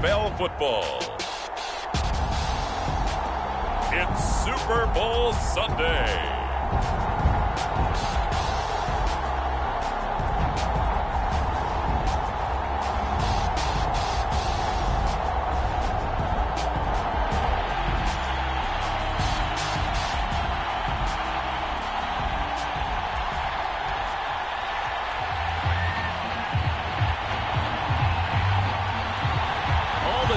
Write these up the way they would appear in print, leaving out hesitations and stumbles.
NFL football. It's Super Bowl Sunday.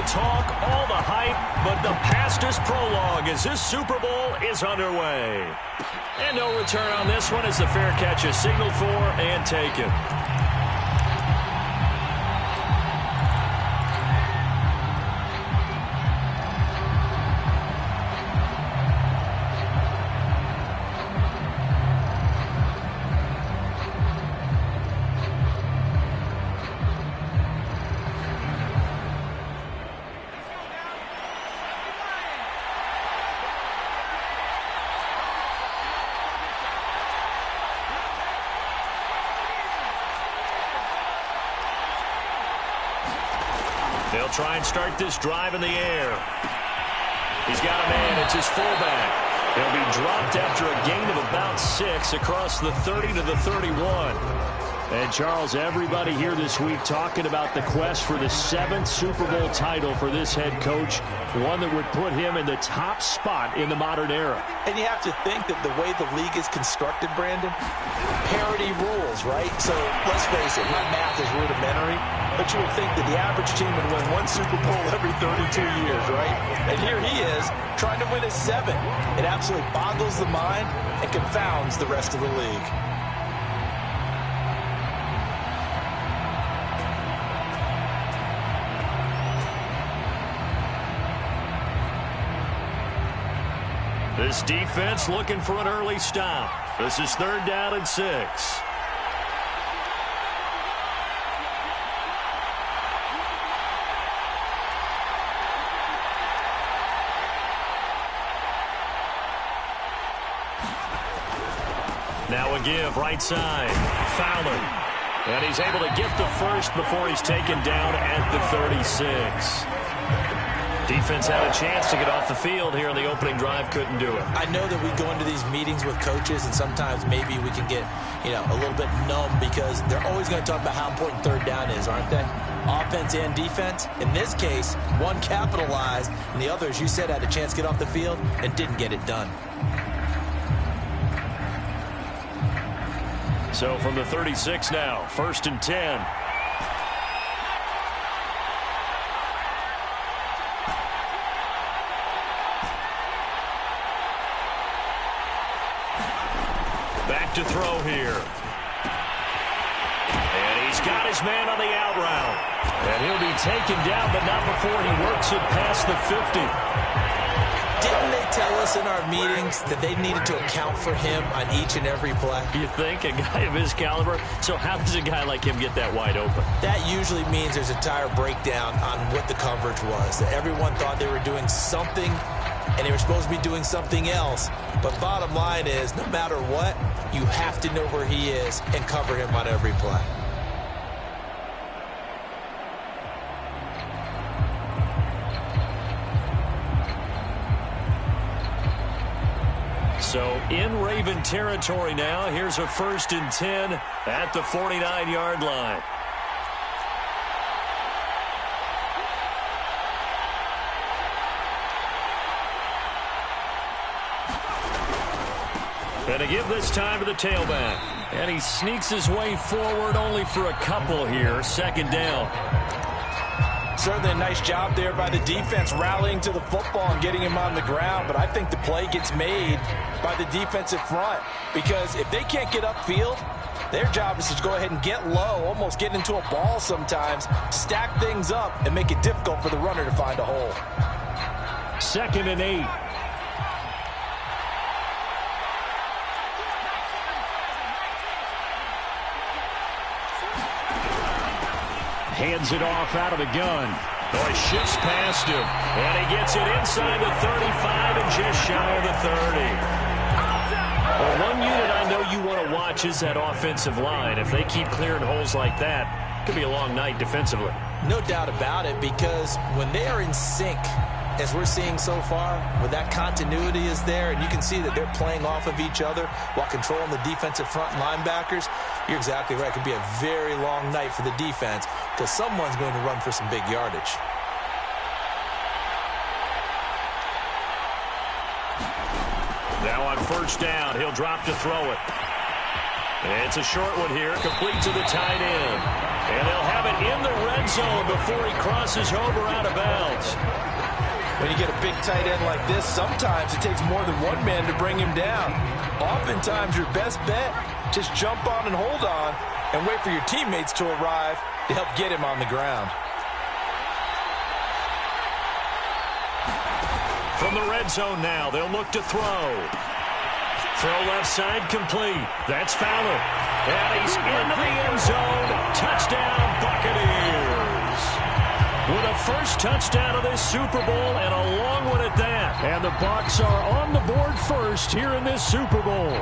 Talk, all the hype, but the fastest prologue as this Super Bowl is underway. And no return on this one as the fair catch is signaled for and taken. They'll try and start this drive in the air. He's got a man. It's his fullback. He'll be dropped after a gain of about 6 across the 30 to the 31. And, Charles, everybody here this week talking about the quest for the 7th Super Bowl title for this head coach, one that would put him in the top spot in the modern era. And you have to think that the way the league is constructed, Brandon, parity rules, right? So let's face it, my math is rudimentary, but you would think that the average team would win 1 Super Bowl every 32 years, right? And here he is trying to win his 7th. It absolutely boggles the mind and confounds the rest of the league. This defense looking for an early stop. This is 3rd down and 6. Now a give, right side. Fowler. And he's able to get the first before he's taken down at the 36. Defense had a chance to get off the field here in the opening drive, couldn't do it. I know that we go into these meetings with coaches, and sometimes maybe we can get, a little bit numb because they're always going to talk about how important 3rd down is, aren't they? Offense and defense. In this case, one capitalized, and the other, as you said, had a chance to get off the field and didn't get it done. So from the 36 now, 1st and 10. Back to throw here. And he's got his man on the out route. And he'll be taken down, but not before he works it past the 50. Didn't they tell us in our meetings that they needed to account for him on each and every play? You think? A guy of his caliber? So how does a guy like him get that wide open? That usually means there's a tire breakdown on what the coverage was. That everyone thought they were doing something, and they were supposed to be doing something else. But bottom line is, no matter what, you have to know where he is and cover him on every play. So in Raven territory now, here's a 1st and 10 at the 49-yard line. And a give this time to the tailback. And he sneaks his way forward only for a couple here. 2nd down. Certainly a nice job there by the defense rallying to the football and getting him on the ground. But I think the play gets made by the defensive front. Because if they can't get upfield, their job is to go ahead and get low, almost get into a ball sometimes, stack things up, and make it difficult for the runner to find a hole. 2nd and 8. Hands it off out of the gun. Oh, he shifts past him. And he gets it inside the 35 and just shy of the 30. Well, one unit I know you want to watch is that offensive line. If they keep clearing holes like that, could be a long night defensively. No doubt about it, because when they are in sync, as we're seeing so far, where that continuity is there, and you can see that they're playing off of each other while controlling the defensive front linebackers, you're exactly right. It could be a very long night for the defense because someone's going to run for some big yardage. Now on first down, he'll drop to throw it. It's a short one here, complete to the tight end. And they'll have it in the red zone before he crosses over out of bounds. When you get a big tight end like this, sometimes it takes more than one man to bring him down. Oftentimes, your best bet, just jump on and hold on and wait for your teammates to arrive to help get him on the ground. From the red zone now, they'll look to throw. Throw left side complete. That's Fowler. And he's into the end zone. Touchdown, Buccaneers. With a first touchdown of this Super Bowl and a long one at that. And the Bucs are on the board first here in this Super Bowl.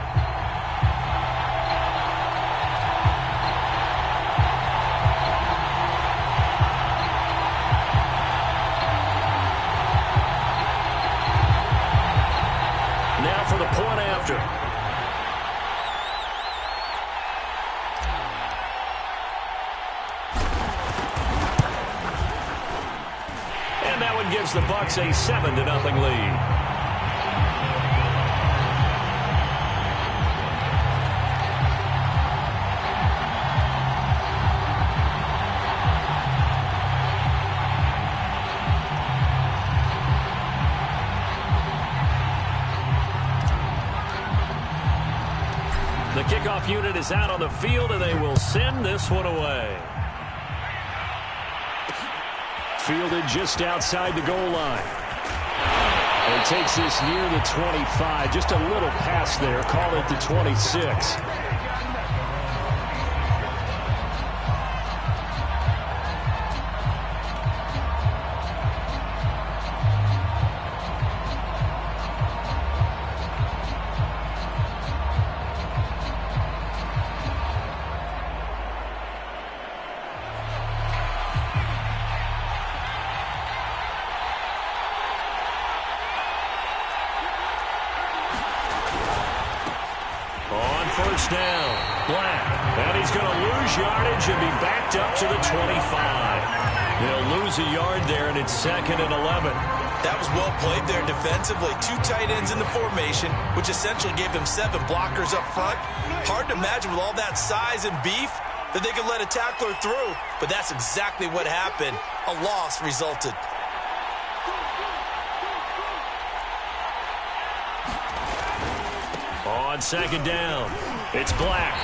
Now for the point after. And that one gives the Bucs a 7-0 lead. The kickoff unit is out on the field, and they will send this one away. Fielded just outside the goal line. And takes this near the 25. Just a little pass there. Call it the 26. First down, Black, and he's going to lose yardage and be backed up to the 25. They'll lose a yard there, and it's 2nd and 11. That was well played there defensively. 2 tight ends in the formation, which essentially gave them 7 blockers up front. Hard to imagine with all that size and beef that they could let a tackler through, but that's exactly what happened. A loss resulted. On 2nd down, it's Black.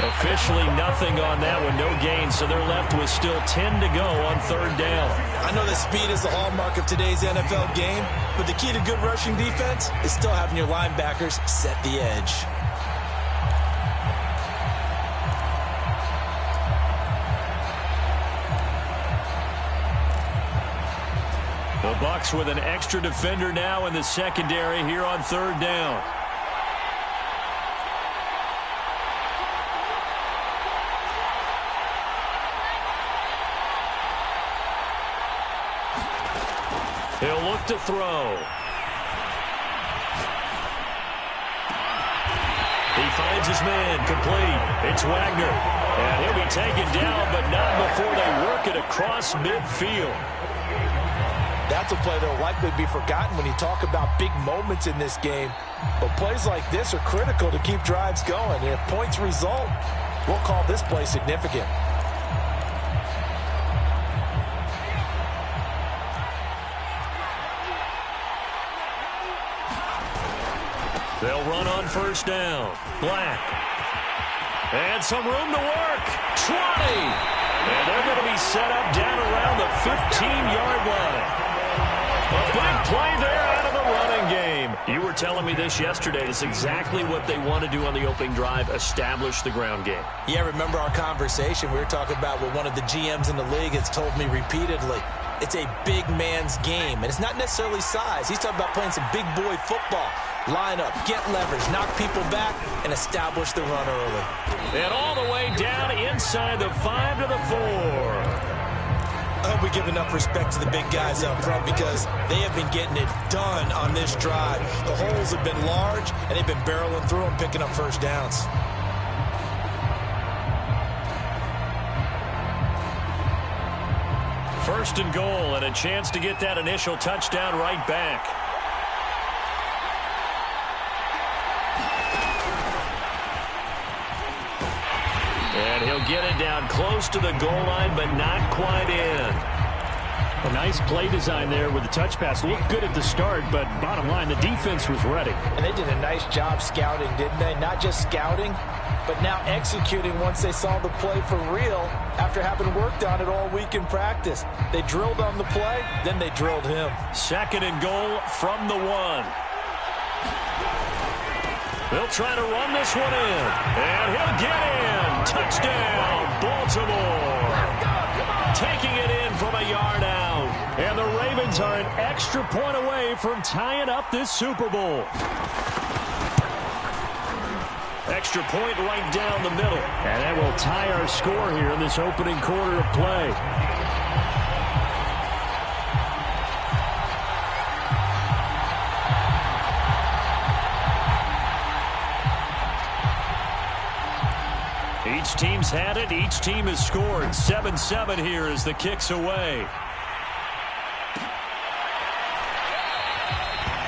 Officially nothing on that one, no gain, so they're left with still 10 to go on 3rd down. I know that speed is the hallmark of today's NFL game, but the key to good rushing defense is still having your linebackers set the edge. The Bucs with an extra defender now in the secondary here on 3rd down. He'll look to throw. He finds his man complete. It's Wagner. And he'll be taken down, but not before they work it across midfield. That's a play that will likely be forgotten when you talk about big moments in this game. But plays like this are critical to keep drives going. And if points result, we'll call this play significant. They'll run on first down. Black. And some room to work. 20. And they're going to be set up down around the 15-yard line. A big play there out of the running game. You were telling me this yesterday. It's exactly what they want to do on the opening drive, establish the ground game. Yeah, remember our conversation? We were talking about what one of the GMs in the league has told me repeatedly. It's a big man's game, and it's not necessarily size. He's talking about playing some big boy football. line up, get leverage, knock people back, and establish the run early. And all the way down inside the 5 to the 4. I hope we give enough respect to the big guys up front because they have been getting it done on this drive. The holes have been large, and they've been barreling through them, picking up first downs. First and goal, and a chance to get that initial touchdown right back. And he'll get it down close to the goal line, but not quite in. A nice play design there with the touch pass. Looked good at the start, but bottom line, the defense was ready. And they did a nice job scouting, didn't they? Not just scouting, but now executing once they saw the play for real after having worked on it all week in practice. They drilled on the play, then they drilled him. Second and goal from the 1. They'll try to run this one in, and he'll get in. Touchdown, Baltimore. Taking it in from a yard out. And the Ravens are an extra point away from tying up this Super Bowl. Extra point right down the middle. And that will tie our score here in this opening quarter of play. Each team's had it. Each team has scored. 7-7 here as the kick's away.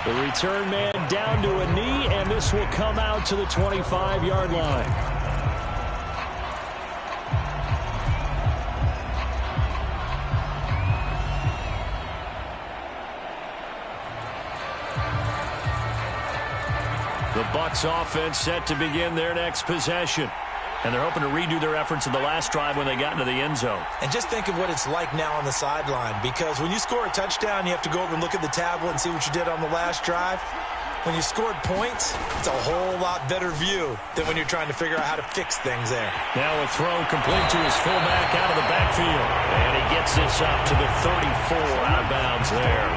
The return man down to a knee, and this will come out to the 25-yard line. The Bucs offense set to begin their next possession. And they're hoping to redo their efforts in the last drive when they got into the end zone. And just think of what it's like now on the sideline, because when you score a touchdown, you have to go over and look at the tablet and see what you did on the last drive. When you scored points, it's a whole lot better view than when you're trying to figure out how to fix things there. Now a throw complete to his fullback out of the backfield. And he gets this up to the 34 out of bounds there.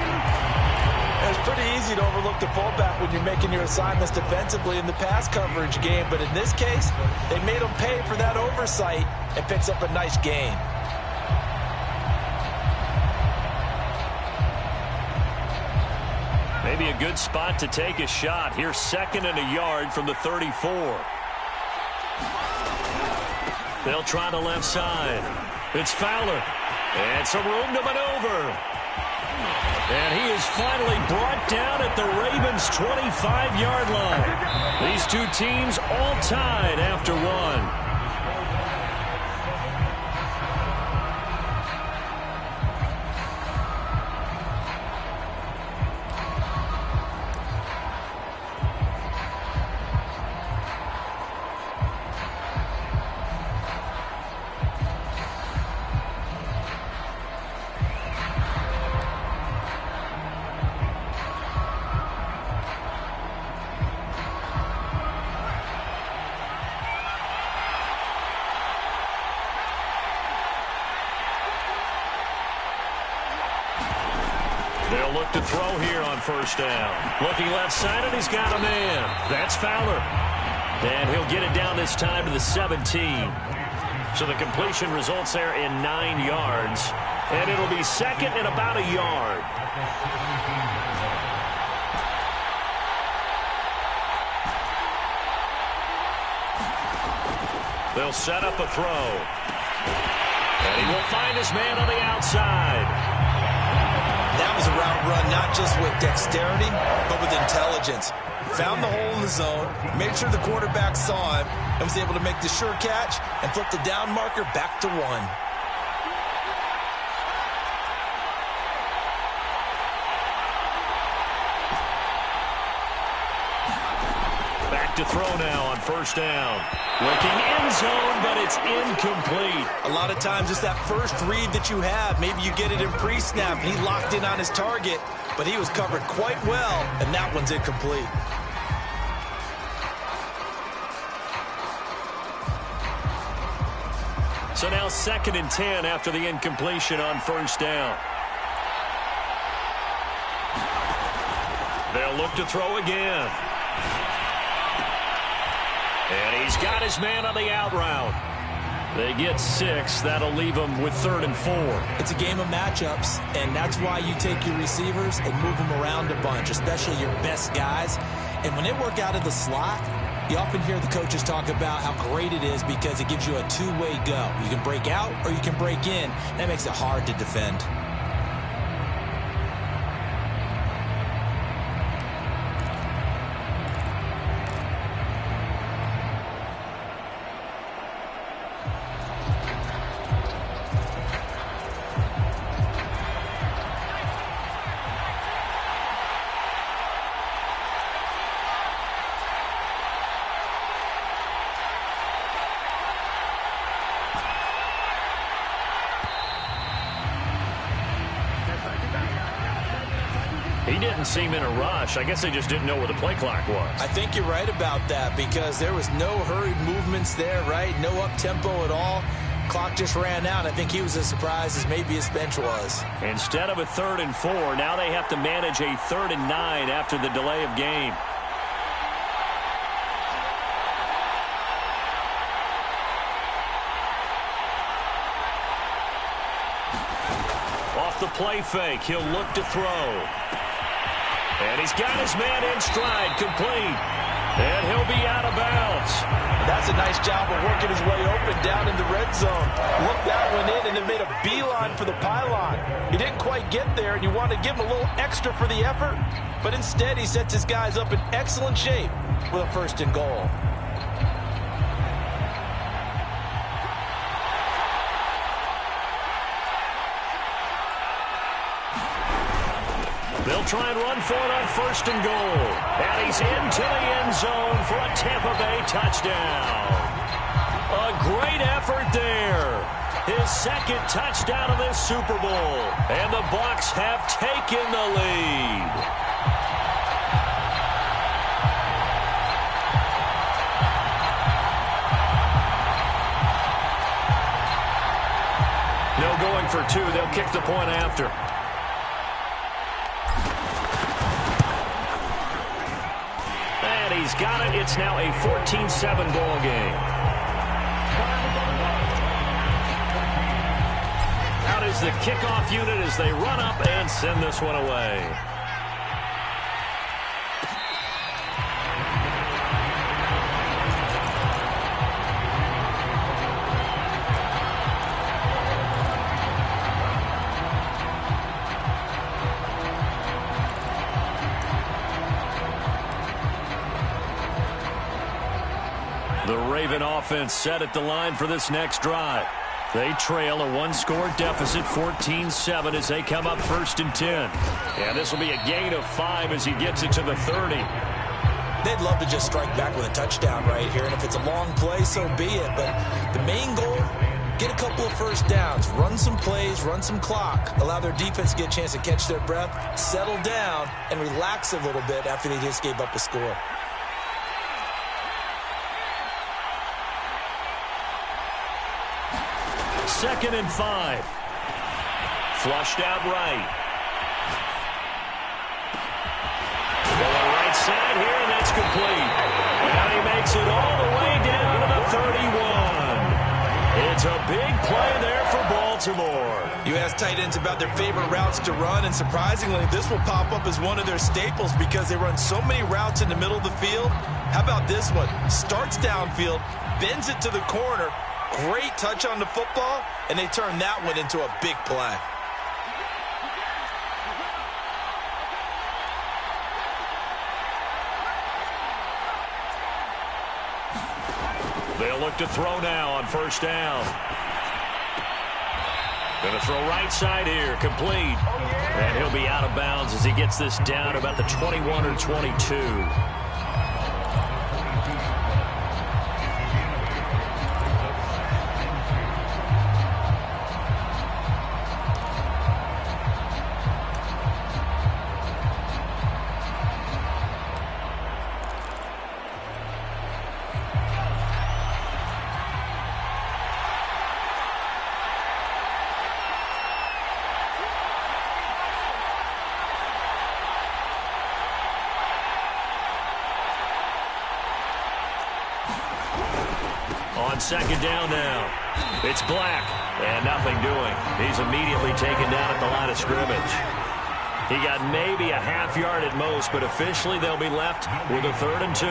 It's pretty easy to overlook the fullback when you're making your assignments defensively in the pass coverage game, but in this case, they made him pay for that oversight and picks up a nice gain. Maybe a good spot to take a shot. Here's second and a yard from the 34. They'll try the left side. It's Fowler. And some room to maneuver. And he is finally brought down at the Ravens' 25-yard line. These two teams all tied after one. They'll look to throw here on first down. Looking left-sided, he's got a man. That's Fowler. And he'll get it down this time to the 17. So the completion results there in 9 yards. And it'll be second and about a yard. They'll set up a throw. And he will find his man on the outside. That was a route run not just with dexterity, but with intelligence. Found the hole in the zone, made sure the quarterback saw him, and was able to make the sure catch and flip the down marker back to 1. Back to throw now on first down. Looking end zone, but it's incomplete. A lot of times it's that first read that you have. Maybe you get it in pre-snap. He locked in on his target, but he was covered quite well, and that one's incomplete. So now second and 10 after the incompletion on first down. They'll look to throw again. And he's got his man on the out route. They get 6. That'll leave them with 3rd and 4. It's a game of matchups, and that's why you take your receivers and move them around a bunch, especially your best guys. And when they work out of the slot, you often hear the coaches talk about how great it is because it gives you a two-way go. You can break out or you can break in. That makes it hard to defend. He didn't seem in a rush. I guess they just didn't know where the play clock was. I think you're right about that because there was no hurried movements there, right? No up-tempo at all. Clock just ran out. I think he was as surprised as maybe his bench was. Instead of a 3rd and 4, now they have to manage a 3rd and 9 after the delay of game. Off the play fake, he'll look to throw. And he's got his man in stride, complete. And he'll be out of bounds. That's a nice job of working his way open down in the red zone. Looked that one in and then made a beeline for the pylon. He didn't quite get there, and you want to give him a little extra for the effort. But instead, he sets his guys up in excellent shape with a 1st and goal. They'll try and run for it on 1st and goal. And he's into the end zone for a Tampa Bay touchdown. A great effort there. His 2nd touchdown of this Super Bowl. And the Bucs have taken the lead. No going for 2. They'll kick the point after. He's got it. It's now a 14-7 ball game. Out is the kickoff unit as they run up and send this one away. The Raven offense set at the line for this next drive. They trail a 1-score deficit, 14-7, as they come up 1st and 10. And this will be a gain of 5 as he gets it to the 30. They'd love to just strike back with a touchdown right here, and if it's a long play, so be it. But the main goal, get a couple of 1st downs, run some plays, run some clock, allow their defense to get a chance to catch their breath, settle down, and relax a little bit after they just gave up a score. Second and 5. Flushed out right. Going right side here, and that's complete. And he makes it all the way down to the 31. It's a big play there for Baltimore. You ask tight ends about their favorite routes to run, and surprisingly, this will pop up as one of their staples because they run so many routes in the middle of the field. How about this one? Starts downfield, bends it to the corner, great touch on the football, and they turn that one into a big play. They'll look to throw now on 1st down. Going to throw right side here, complete. And he'll be out of bounds as he gets this down about the 21 or 22. On second down now, it's Black, and nothing doing. He's immediately taken down at the line of scrimmage. He got maybe a half yard at most, but officially they'll be left with a 3rd and 2.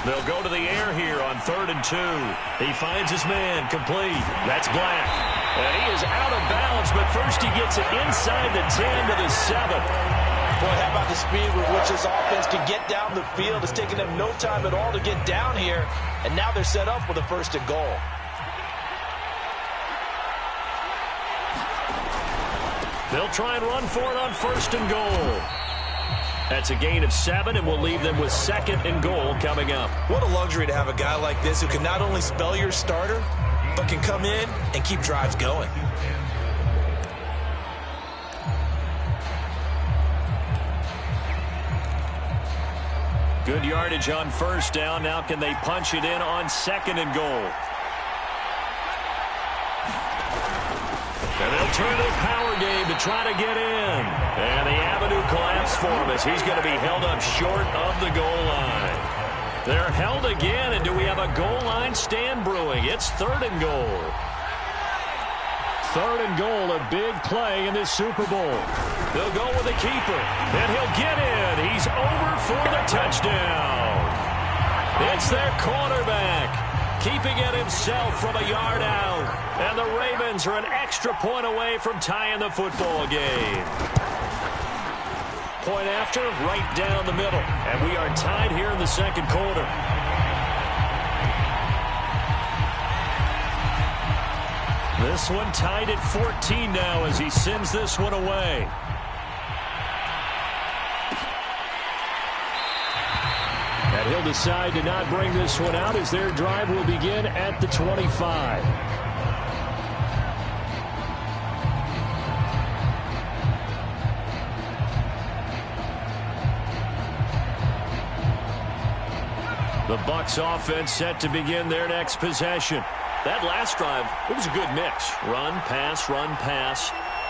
They'll go to the air here on 3rd and 2. He finds his man, complete. That's Black. And he is out of bounds, but first he gets it inside the 10 to the 7. Boy, how about the speed with which this offense can get down the field? It's taken them no time at all to get down here, and now they're set up with a 1st and goal. They'll try and run for it on 1st and goal. That's a gain of 7, and we'll leave them with 2nd and goal coming up. What a luxury to have a guy like this who can not only spell your starter, but can come in and keep drives going. Good yardage on 1st down. Now can they punch it in on 2nd and goal? And they'll turn to the power game to try to get in. And the avenue collapsed for him as he's going to be held up short of the goal line. They're held again, and do we have a goal line stand brewing? It's 3rd and goal. 3rd and goal, a big play in this Super Bowl. They'll go with the keeper, and he'll get in. He's over for the touchdown. It's their cornerback, keeping it himself from a yard out. And the Ravens are an extra point away from tying the football game. Point after, right down the middle. And we are tied here in the 2nd quarter. This one tied at 14 now as he sends this one away. And he'll decide to not bring this one out as their drive will begin at the 25. The Bucs offense set to begin their next possession. That last drive, it was a good mix. Run, pass,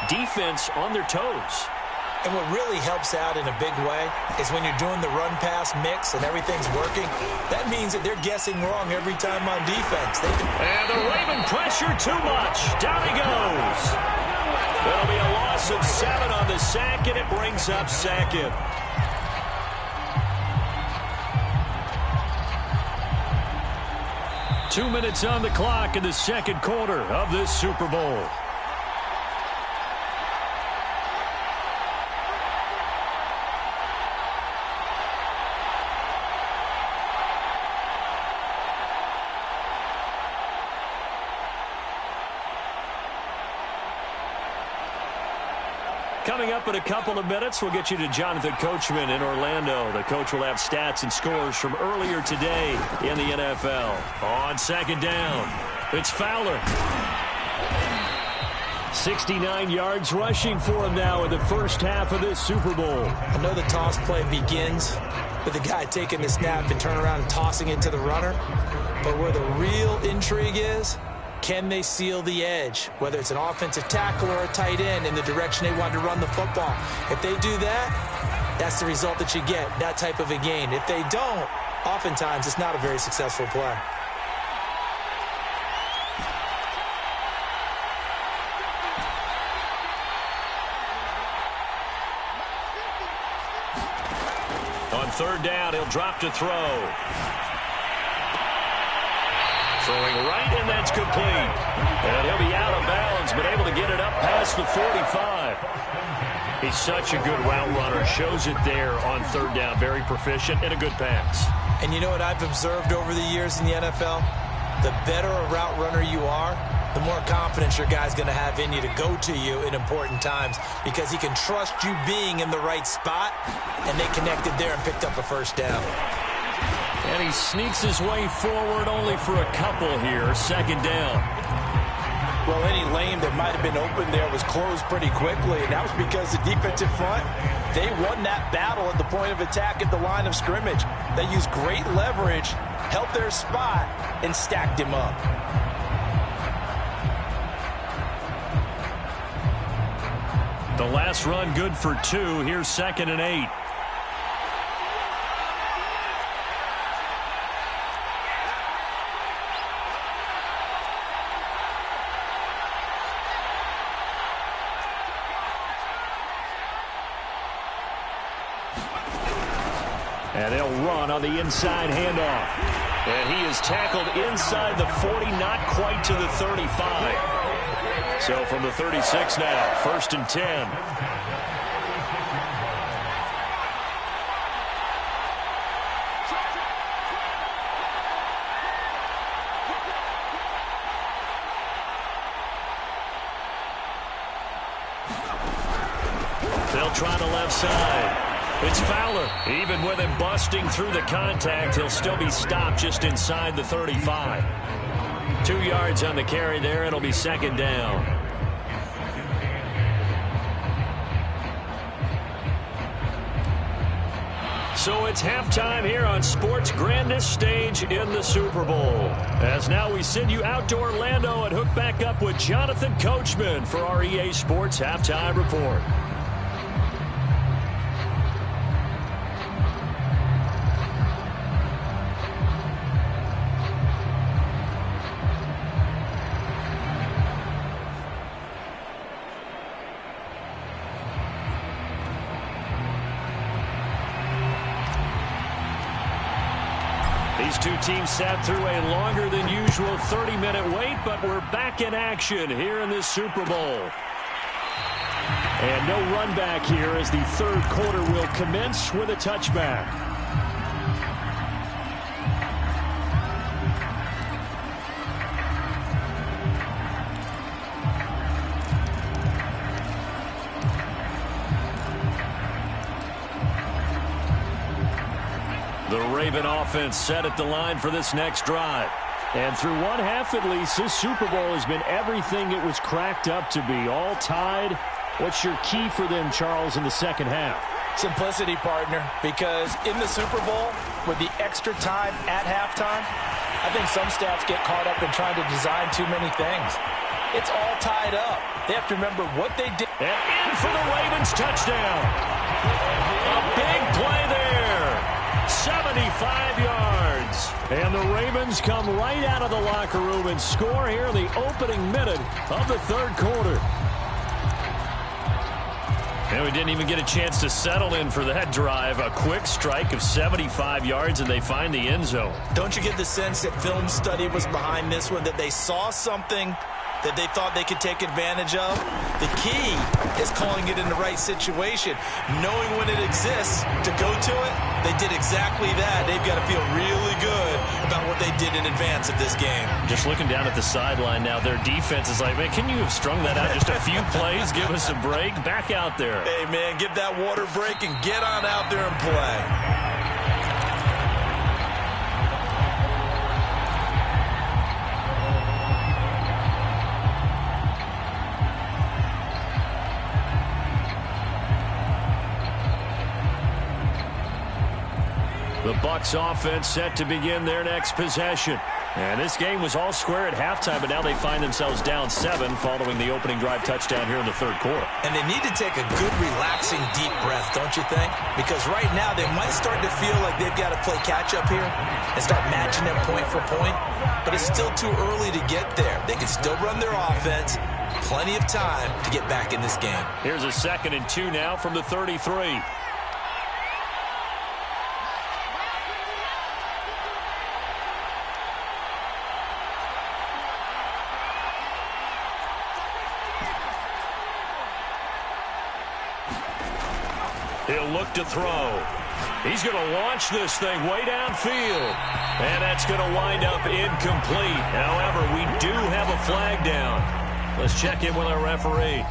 defense on their toes. And what really helps out in a big way is when you're doing the run-pass mix and everything's working, that means that they're guessing wrong every time on defense. And the Raven pressure too much. Down he goes. That'll be a loss of 7 on the sack, and it brings up 2nd. Two minutes on the clock in the 2nd quarter of this Super Bowl. Coming up in a couple of minutes, we'll get you to Jonathan Coachman in Orlando. The coach will have stats and scores from earlier today in the NFL. On 2nd down, it's Fowler. 69 yards rushing for him now in the first half of this Super Bowl. I know the toss play begins with the guy taking the snap and turn around and tossing it to the runner. But where the real intrigue is, can they seal the edge, whether it's an offensive tackle or a tight end in the direction they want to run the football? If they do that, that's the result that you get, that type of a gain. If they don't, oftentimes it's not a very successful play. On 3rd down, he'll drop to throw. Throwing right, and that's complete. And he'll be out of bounds, but able to get it up past the 45. He's such a good route runner. Shows it there on 3rd down. Very proficient and a good pass. And you know what I've observed over the years in the NFL? The better a route runner you are, the more confidence your guy's going to have in you to go to you in important times because he can trust you being in the right spot, and they connected there and picked up a 1st down. And he sneaks his way forward only for a couple here. 2nd down. Well, any lane that might have been open there was closed pretty quickly, and that was because the defensive front, they won that battle at the point of attack at the line of scrimmage. They used great leverage, held their spot, and stacked him up. The last run good for 2. Here's 2nd and 8. And they'll run on the inside handoff. And he is tackled inside the 40, not quite to the 35. So from the 36 now, 1st and 10. They'll try the left side. It's Fowler. Even with him busting through the contact, he'll still be stopped just inside the 35. 2 yards on the carry there. It'll be 2nd down. So it's halftime here on sports' grandest stage in the Super Bowl. As now we send you out to Orlando and hook back up with Jonathan Coachman for our EA Sports Halftime Report. These two teams sat through a longer than usual 30-minute wait, but we're back in action here in this Super Bowl. And no run back here as the 3rd quarter will commence with a touchback. The Raven offense set at the line for this next drive. And through one half at least, this Super Bowl has been everything it was cracked up to be. All tied. What's your key for them, Charles, in the second half? Simplicity, partner, because in the Super Bowl, with the extra time at halftime, I think some staffs get caught up in trying to design too many things. It's all tied up. They have to remember what they did. And in for the Ravens touchdown. A big play there. 75 yards. And the Ravens come right out of the locker room and score here in the opening minute of the 3rd quarter. And we didn't even get a chance to settle in for that drive. A quick strike of 75 yards, and they find the end zone. Don't you get the sense that film study was behind this one, that they saw something that they thought they could take advantage of? The key is calling it in the right situation, knowing when it exists to go to it. They did exactly that. They've got to feel really good about what they did in advance of this game. Just looking down at the sideline now, their defense is like, man, can you have strung that out just a few plays? Give us a break. Back out there. Hey, man, give that water break and get on out there and play. The Bucs offense set to begin their next possession. And this game was all square at halftime, but now they find themselves down 7 following the opening drive touchdown here in the 3rd quarter. And they need to take a good, relaxing, deep breath, don't you think? Because right now they might start to feel like they've got to play catch-up here and start matching them point for point. But it's still too early to get there. They can still run their offense. Plenty of time to get back in this game. Here's a 2nd and 2 now from the 33. He'll look to throw. He's going to launch this thing way downfield. And that's going to wind up incomplete. However, we do have a flag down. Let's check in with our referee.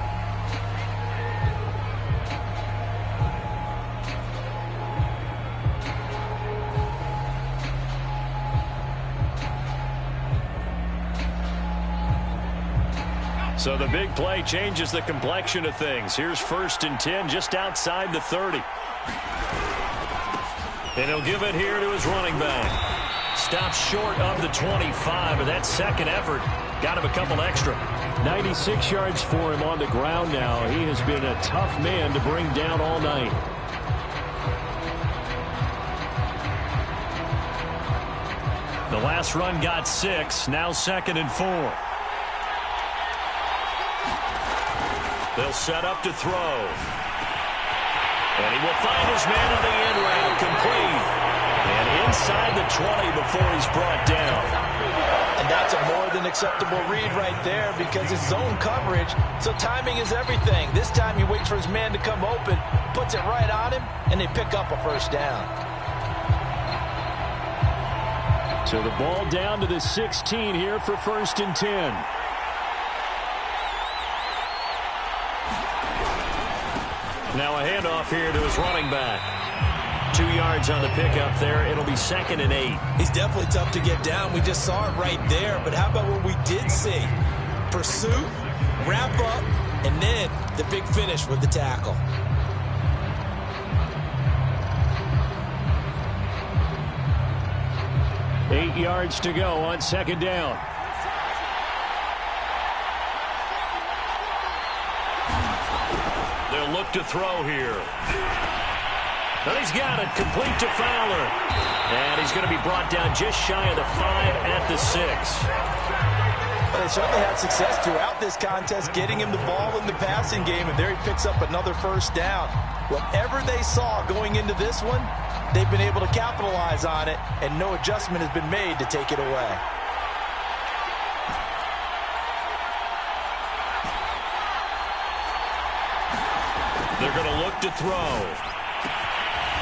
So the big play changes the complexion of things. Here's 1st and 10 just outside the 30. And he'll give it here to his running back. Stops short of the 25, but that second effort got him a couple extra. 96 yards for him on the ground now. He has been a tough man to bring down all night. The last run got 6, now 2nd and 4. They'll set up to throw. And he will find his man on the end route, complete. inside the 20 before he's brought down. And that's a more than acceptable read right there because it's zone coverage, so timing is everything. This time he waits for his man to come open, puts it right on him, and they pick up a first down. So the ball down to the 16 here for 1st and 10. Now a handoff here to his running back. 2 yards on the pickup there. It'll be 2nd and 8. He's definitely tough to get down. We just saw it right there. But how about what we did see? Pursuit, wrap up, and then the big finish with the tackle. Eight yards to go on 2nd down. They'll look to throw here. And he's got it, complete to Fowler. And he's going to be brought down just shy of the 5 at the 6. But they certainly had success throughout this contest, getting him the ball in the passing game, and there he picks up another first down. Whatever they saw going into this one, they've been able to capitalize on it, and no adjustment has been made to take it away. They're going to look to throw.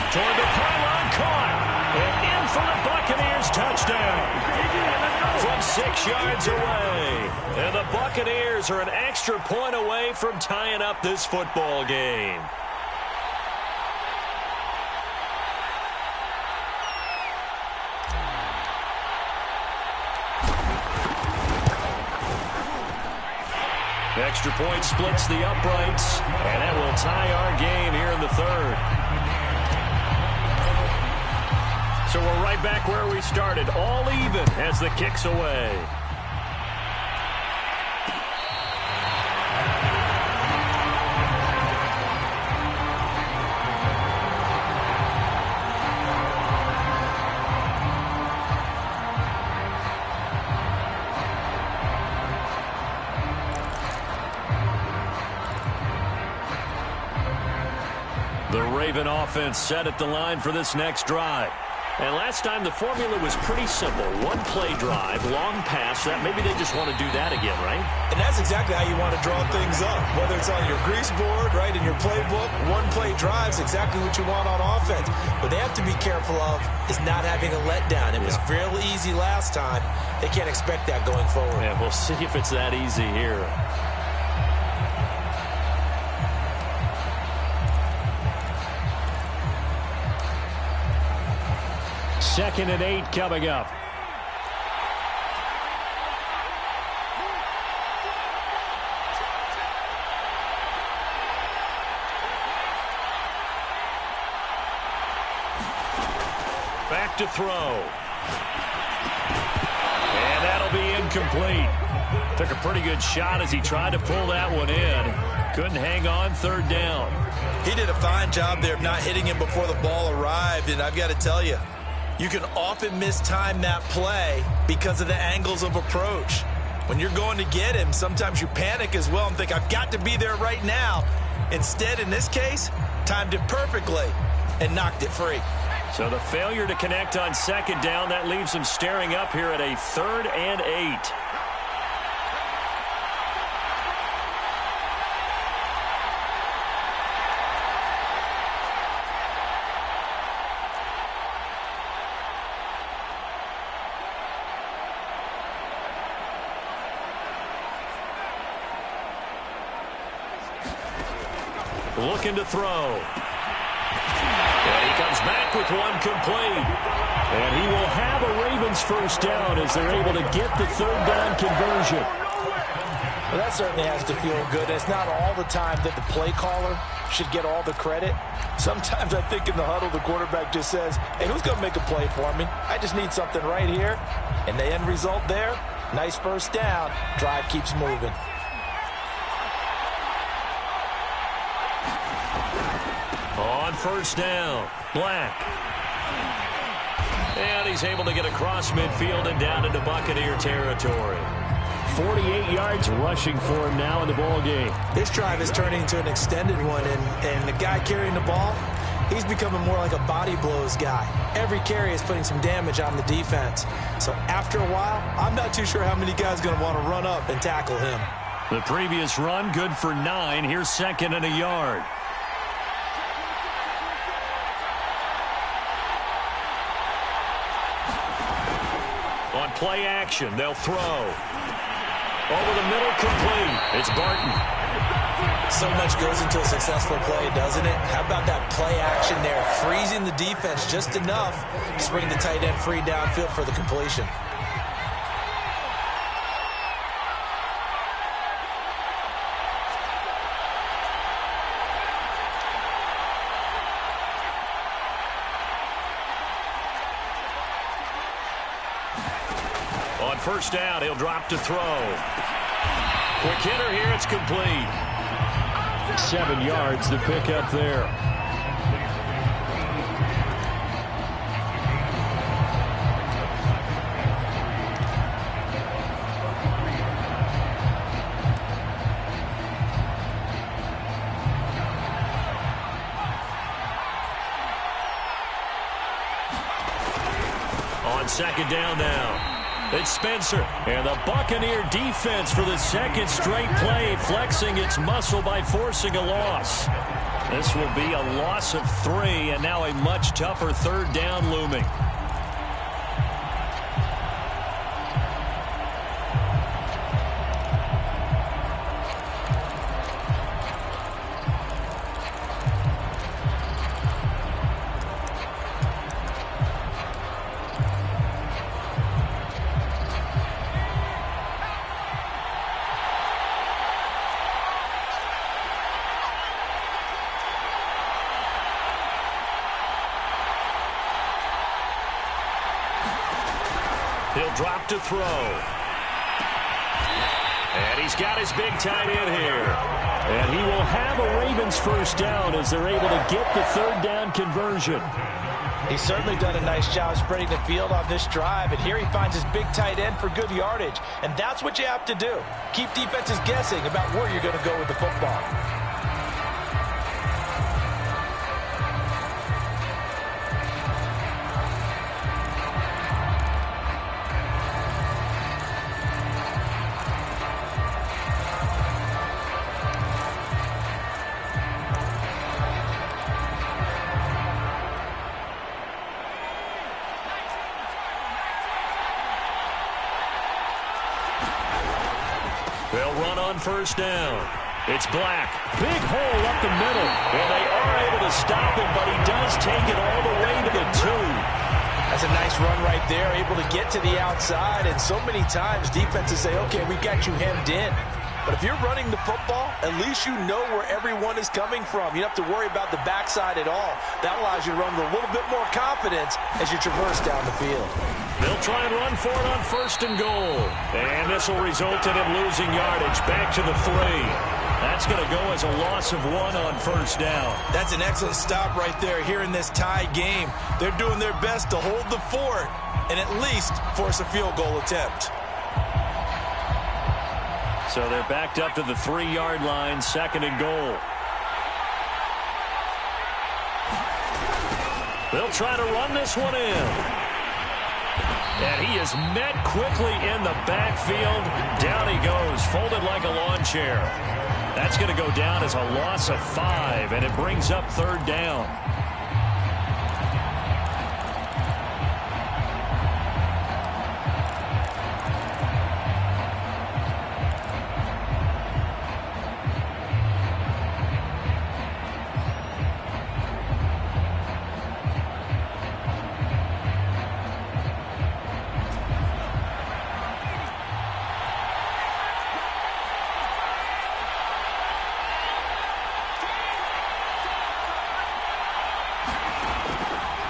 Toward the pylon, caught. And in for the Buccaneers, touchdown. From 6 yards away. And the Buccaneers are an extra point away from tying up this football game. Extra point splits the uprights, and that will tie our game here in the 3rd. So we're right back where we started, all even as the kick's away. The Raven offense set at the line for this next drive. And last time the formula was pretty simple. One play drive, long pass. That maybe they just want to do that again, right? And that's exactly how you want to draw things up. Whether it's on your grease board, right, in your playbook, one play drives exactly what you want on offense. What they have to be careful of is not having a letdown. It was fairly easy last time. They can't expect that going forward. Yeah, we'll see if it's that easy here. Second and 8 coming up. Back to throw. And that'll be incomplete. Took a pretty good shot as he tried to pull that one in. Couldn't hang on, 3rd down. He did a fine job there of not hitting him before the ball arrived, and I've got to tell you, you can often mistime that play because of the angles of approach. When you're going to get him, sometimes you panic as well and think, I've got to be there right now. Instead, in this case, timed it perfectly and knocked it free. So the failure to connect on 2nd down, that leaves him staring up here at a 3rd and 8. Looking to throw. And he comes back with one complete. And he will have a Ravens first down as they're able to get the 3rd down conversion. Well, that certainly has to feel good. It's not all the time that the play caller should get all the credit. Sometimes I think in the huddle, the quarterback just says, hey, who's going to make a play for me? I just need something right here. And the end result there, nice first down. Drive keeps moving. On 1st down, Black. And he's able to get across midfield and down into Buccaneer territory. 48 yards rushing for him now in the ball game. This drive is turning into an extended one, and the guy carrying the ball, he's becoming more like a body blows guy. Every carry is putting some damage on the defense. So after a while, I'm not too sure how many guys are going to want to run up and tackle him. The previous run, good for 9. Here's 2nd and a yard. On play action, they'll throw. Over the middle, complete. It's Barton. So much goes into a successful play, doesn't it? How about that play action there, freezing the defense just enough to bring the tight end free downfield for the completion. On first down, he'll drop to throw. Quick hitter here, it's complete. 7 yards to pick up there. On 2nd down now. It's Spencer. And the Buccaneer defense for the 2nd straight play, flexing its muscle by forcing a loss. This will be a loss of 3, and now a much tougher 3rd down looming. He'll drop to throw. And he's got his big tight end here. And he will have a Ravens first down as they're able to get the 3rd down conversion. He's certainly done a nice job spreading the field on this drive, and here he finds his big tight end for good yardage. And that's what you have to do. Keep defenses guessing about where you're going to go with the football. They'll run on first down. It's Black. Big hole up the middle. And they are able to stop him, but he does take it all the way to the 2. That's a nice run right there, able to get to the outside. And so many times defenses say, okay, we got you hemmed in. But if you're running the football, at least you know where everyone is coming from. You don't have to worry about the backside at all. That allows you to run with a little bit more confidence as you traverse down the field. They'll try and run for it on 1st and goal. And this will result in him losing yardage back to the 3. That's going to go as a loss of 1 on first down. That's an excellent stop right there here in this tie game. They're doing their best to hold the fort and at least force a field goal attempt. So they're backed up to the 3-yard line, 2nd and goal. They'll try to run this one in. And he is met quickly in the backfield. Down he goes, folded like a lawn chair. That's going to go down as a loss of 5, and it brings up 3rd down.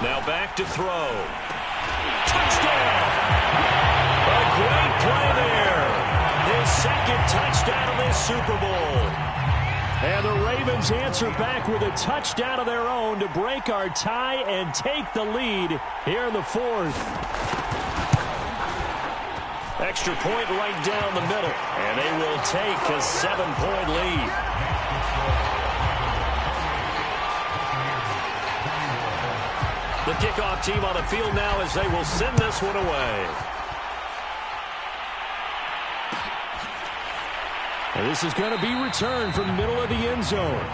Now back to throw. Touchdown! A great play there. His 2nd touchdown of this Super Bowl. And the Ravens answer back with a touchdown of their own to break our tie and take the lead here in the 4th. Extra point right down the middle. And they will take a 7-point lead. The kickoff team on the field now as they will send this one away. And this is going to be returned from the middle of the end zone.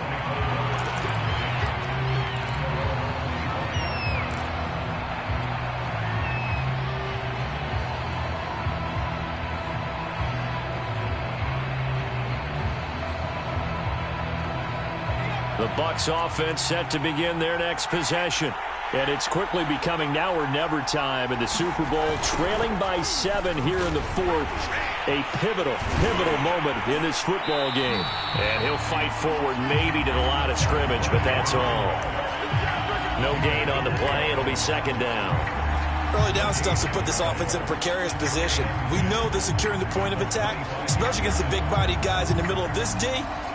The Bucs offense set to begin their next possession. And it's quickly becoming now or never time in the Super Bowl, trailing by 7 here in the fourth. A pivotal moment in this football game. And he'll fight forward maybe to the line of scrimmage, but that's all. No gain on the play. It'll be second down. Early down stuff to put this offense in a precarious position. We know that securing the point of attack, especially against the big-bodied guys in the middle of this D,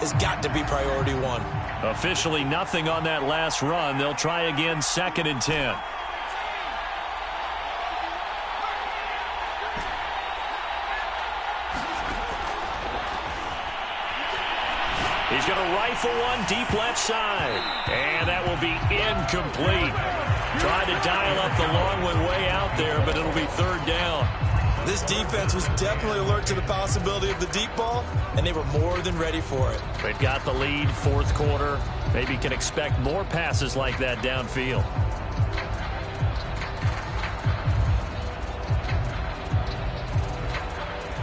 has got to be priority one. Officially nothing on that last run. They'll try again, 2nd and 10. He's going to rifle one deep left side. And that will be incomplete. Tried to dial up the long one way out there, but it'll be 3rd down. This defense was definitely alert to the possibility of the deep ball, and they were more than ready for it. They've got the lead, 4th quarter. Maybe can expect more passes like that downfield.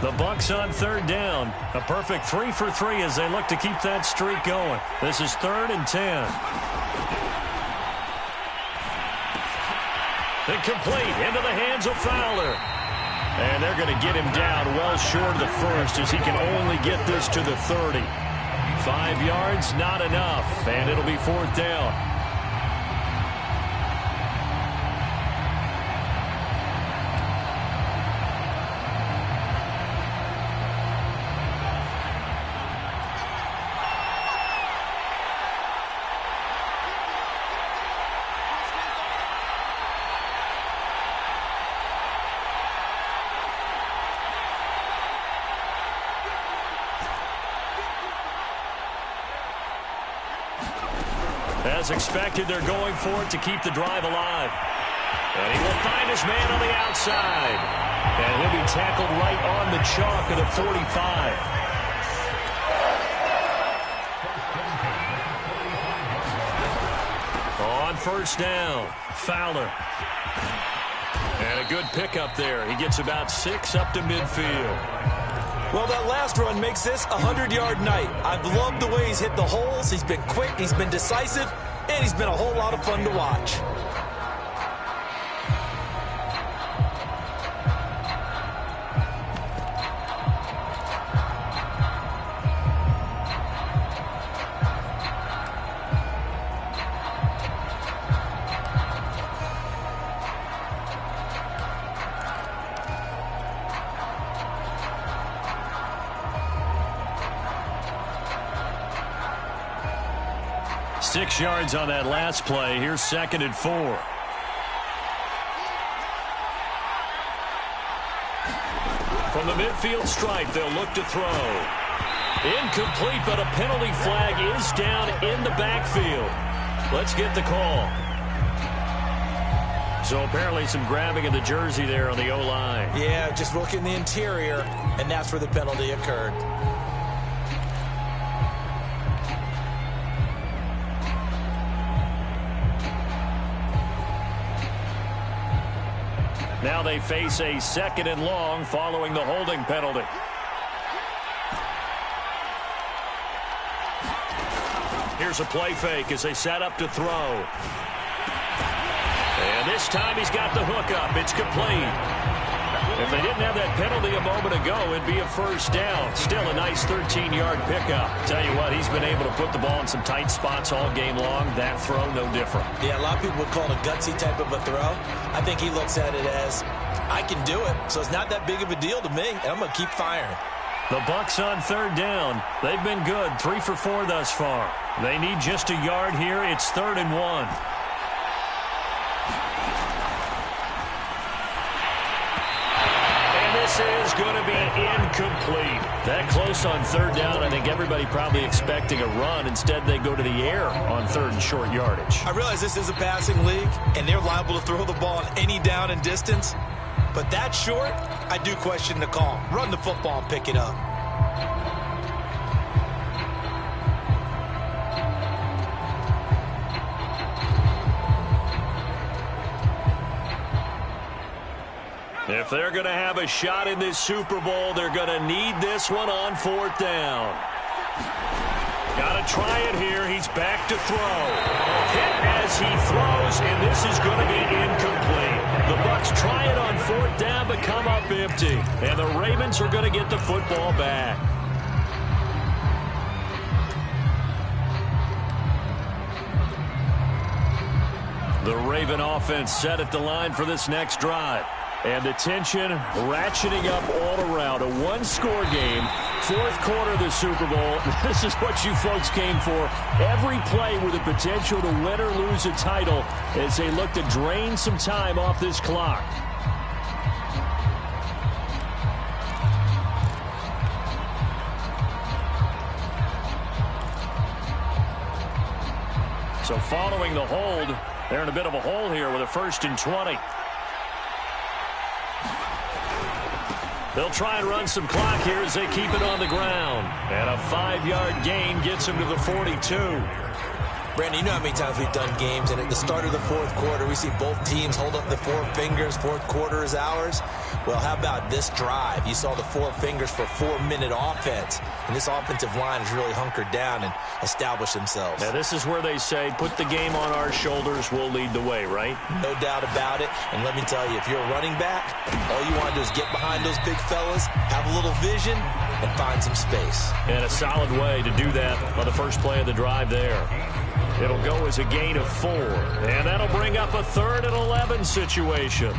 The Bucs on 3rd down. A perfect 3 for 3 as they look to keep that streak going. This is 3rd and 10. Incomplete into the hands of Fowler. And they're going to get him down well short of the first as he can only get this to the 30. 5 yards, not enough, and it'll be 4th down. As expected, they're going for it to keep the drive alive. And he will find his man on the outside. And he'll be tackled right on the chalk of the 45. On 1st down, Fowler. And a good pickup there. He gets about 6 up to midfield. Well, that last run makes this a 100-yard night. I've loved the way he's hit the holes. He's been quick, he's been decisive, and he's been a whole lot of fun to watch. Six yards on that last play. Here's 2nd and 4. From the midfield stripe, they'll look to throw. Incomplete, but a penalty flag is down in the backfield. Let's get the call. So apparently some grabbing of the jersey there on the O-line. Yeah, just look in the interior, and that's where the penalty occurred. Now they face a 2nd and long following the holding penalty. Here's a play fake as they set up to throw. And this time he's got the hook up. It's complete. If they didn't have that penalty a moment ago, it'd be a 1st down. Still a nice 13-yard pickup. Tell you what, he's been able to put the ball in some tight spots all game long. That throw, no different. Yeah, a lot of people would call it a gutsy type of a throw. I think he looks at it as, I can do it, so it's not that big of a deal to me, and I'm going to keep firing. The Bucs on 3rd down. They've been good, 3 for 4 thus far. They need just a yard here. It's 3rd and 1. is going to be incomplete. That close on third down, I think everybody probably expecting a run. Instead, they go to the air on third and short yardage. I realize this is a passing league, and they're liable to throw the ball on any down and distance. But that short, I do question the call. Run the football and pick it up. If they're going to have a shot in this Super Bowl, they're going to need this one on fourth down. Got to try it here. He's back to throw. Hit as he throws, and this is going to be incomplete. The Bucs try it on fourth down, but come up empty. And the Ravens are going to get the football back. The Raven offense set at the line for this next drive. And the tension ratcheting up all around. A one-score game, fourth quarter of the Super Bowl. This is what you folks came for. Every play with the potential to win or lose a title as they look to drain some time off this clock. So following the hold, they're in a bit of a hole here with a 1st and 20. They'll try and run some clock here as they keep it on the ground. And a 5-yard gain gets them to the 42. Brandon, you know how many times we've done games, and at the start of the fourth quarter, we see both teams hold up the 4 fingers. Fourth quarter is ours. Well, how about this drive? You saw the 4 fingers for 4-minute offense, and this offensive line has really hunkered down and established themselves. Now, this is where they say, put the game on our shoulders, we'll lead the way, right? No doubt about it. And let me tell you, if you're a running back, all you want to do is get behind those big fellas, have a little vision, and find some space. And a solid way to do that on the first play of the drive there. It'll go as a gain of 4. And that'll bring up a 3rd and 11 situation.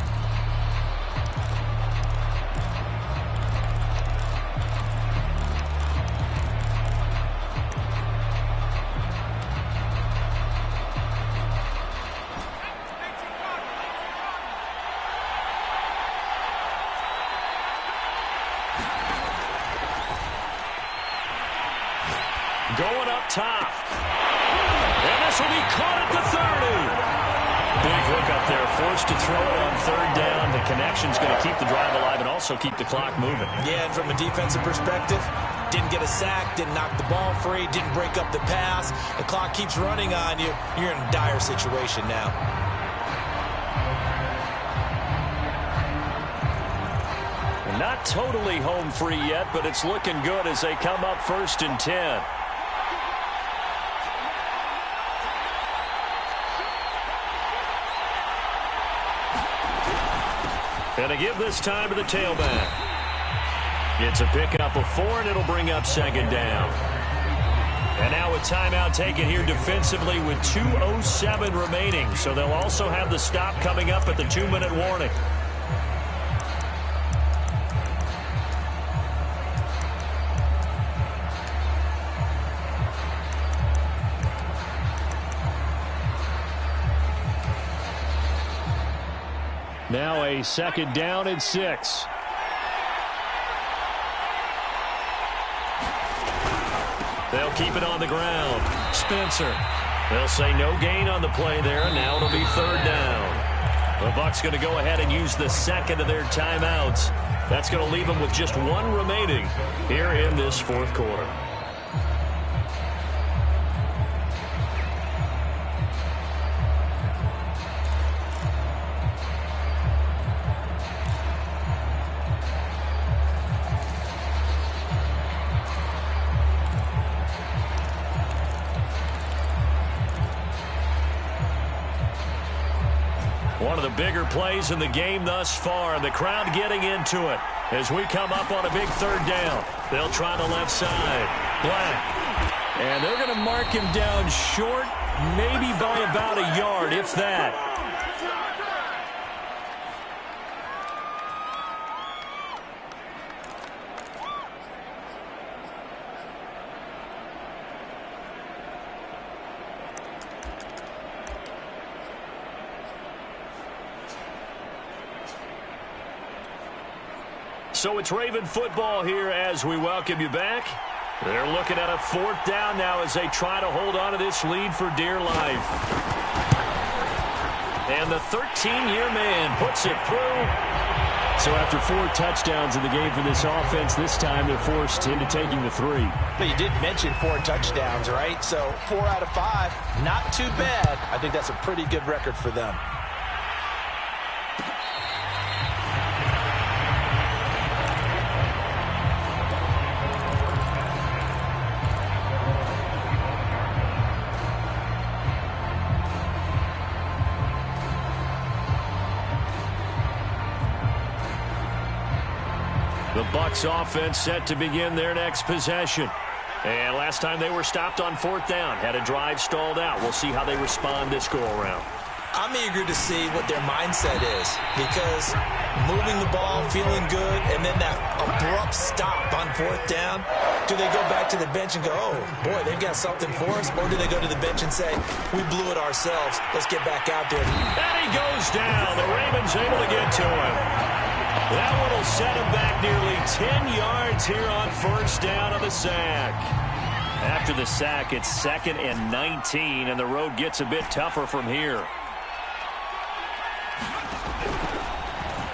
Going up top. And this will be caught at the 30. Big hook up there, forced to throw it on third down. The connection's going to keep the drive alive and also keep the clock moving. Yeah, and from a defensive perspective, didn't get a sack, didn't knock the ball free, didn't break up the pass. The clock keeps running on you. You're in a dire situation now. Not totally home free yet, but it's looking good as they come up 1st and 10. And to give this time to the tailback. It's a pickup of 4, and it'll bring up 2nd down. And now a timeout taken here defensively with 2:07 remaining. So they'll also have the stop coming up at the 2-minute warning. Now a 2nd down and 6. They'll keep it on the ground. Spencer. They'll say no gain on the play there, and now it'll be 3rd down. The Bucs going to go ahead and use the 2nd of their timeouts. That's going to leave them with just 1 remaining here in this 4th quarter. One of the bigger plays in the game thus far, and the crowd getting into it as we come up on a big 3rd down. They'll try the left side. Black. And they're going to mark him down short, maybe by about a yard, if that. So it's Raven football here as we welcome you back. They're looking at a 4th down now as they try to hold on to this lead for dear life. And the 13-year man puts it through. So after 4 touchdowns in the game for this offense, this time they're forced into taking the 3. But you did mention 4 touchdowns, right? So 4 out of 5, not too bad. I think that's a pretty good record for them. The Bucs offense set to begin their next possession. And last time they were stopped on 4th down, had a drive stalled out. We'll see how they respond this go-around. I'm eager to see what their mindset is, because moving the ball, feeling good, and then that abrupt stop on 4th down, do they go back to the bench and go, oh, boy, they've got something for us? Or do they go to the bench and say, we blew it ourselves, let's get back out there? And he goes down. The Ravens able to get to him. That one will set him back nearly 10 yards here on 1st down on the sack. After the sack, it's 2nd and 19, and the road gets a bit tougher from here.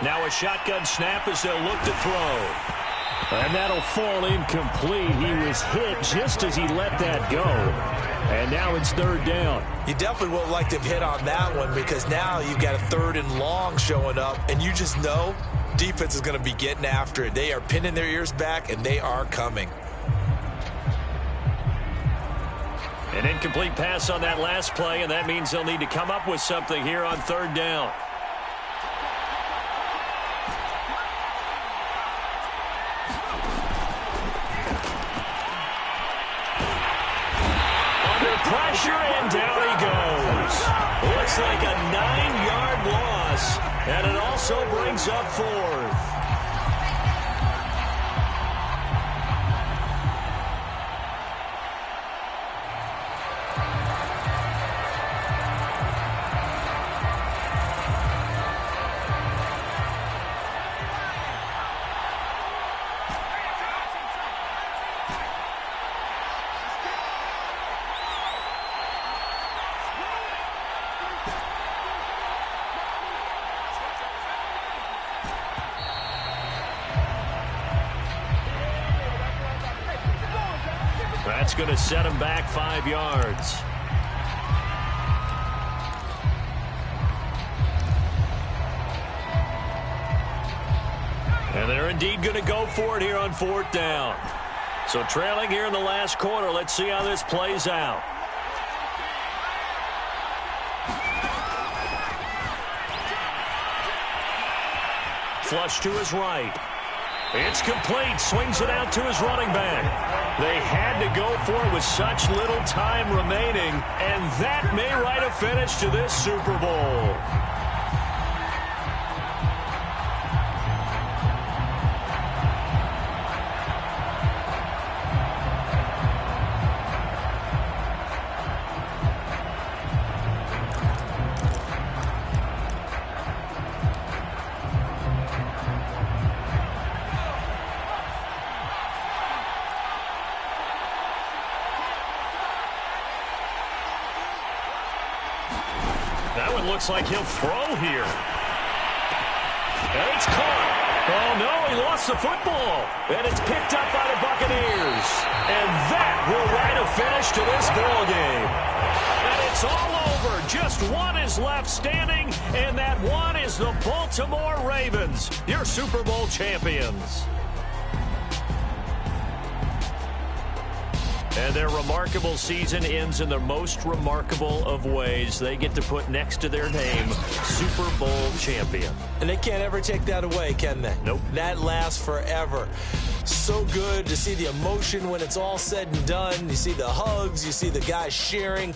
Now a shotgun snap as they'll look to throw. And that'll fall incomplete. He was hit just as he let that go. And now it's 3rd down. You definitely would like to hit on that one, because now you've got a 3rd and long showing up, and you just know defense is going to be getting after it. They are pinning their ears back, and they are coming. An incomplete pass on that last play, and that means they'll need to come up with something here on 3rd down. Under pressure, and down he goes. Looks like a 9-yard loss, and it also brings up 4th. That's going to set him back 5 yards. And they're indeed going to go for it here on 4th down. So trailing here in the last quarter, let's see how this plays out. Flush to his right. It's complete. Swings it out to his running back. They had to go for it with such little time remaining, and that may write a finish to this Super Bowl. That one looks like he'll throw here. And it's caught. Oh, no, he lost the football. And it's picked up by the Buccaneers. And that will write a finish to this ball game. And it's all over. Just one is left standing, and that one is the Baltimore Ravens, your Super Bowl champions. And their remarkable season ends in the most remarkable of ways. They get to put next to their name, Super Bowl champion. And they can't ever take that away, can they? Nope. That lasts forever. So good to see the emotion when it's all said and done. You see the hugs. You see the guys cheering.